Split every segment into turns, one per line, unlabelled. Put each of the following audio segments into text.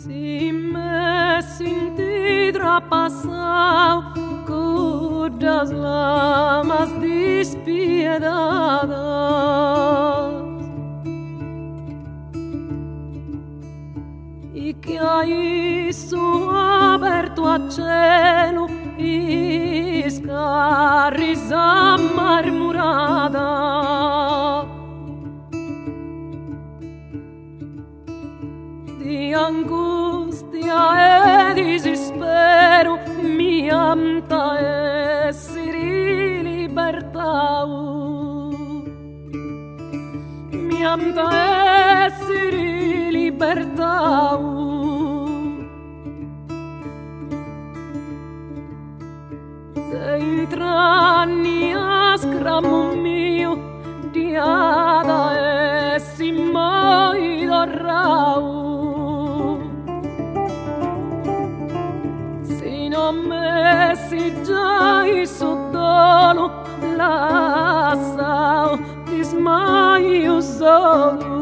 Si me sentí traspasado con las lamas despiedadas, y que ahí su aberto a cielo y scarrisa marmorada di angustia e desespero, mi anta essere libertà, mi anta essere libertà. Entrani a scramo mio diada e si mai dorrau, se non messi già il sottolo l'assau ti smaio solo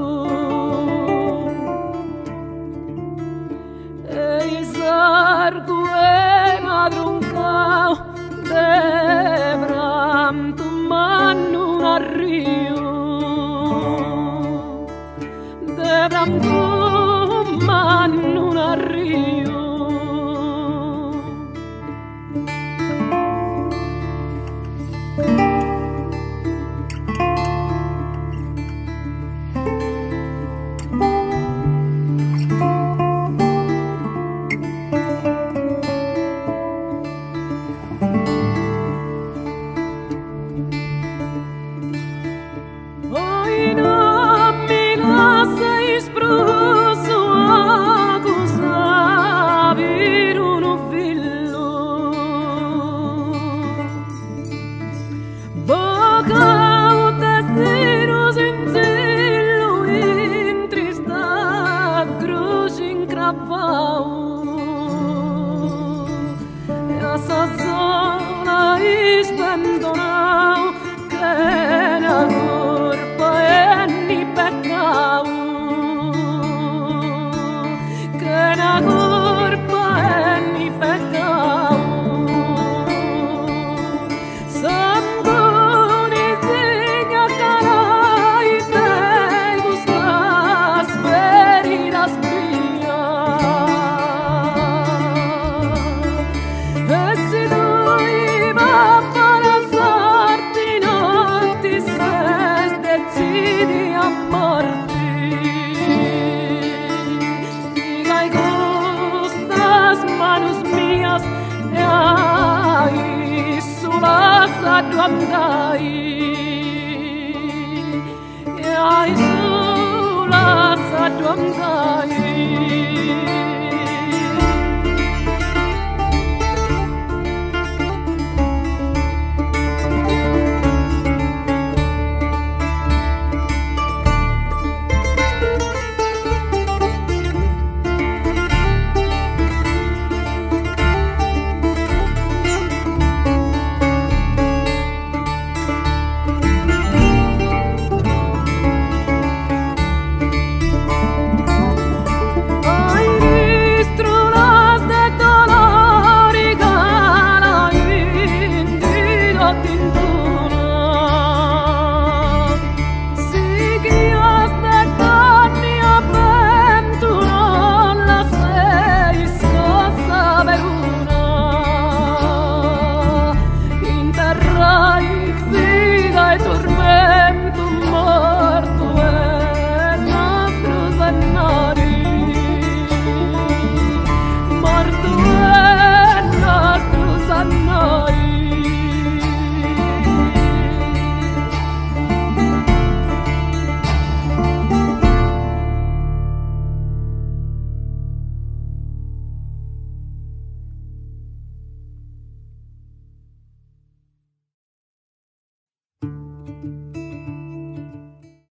e il sardo era droncao Devram tu mannu arriu, Devram tu mannu arriu. Ai sulla sa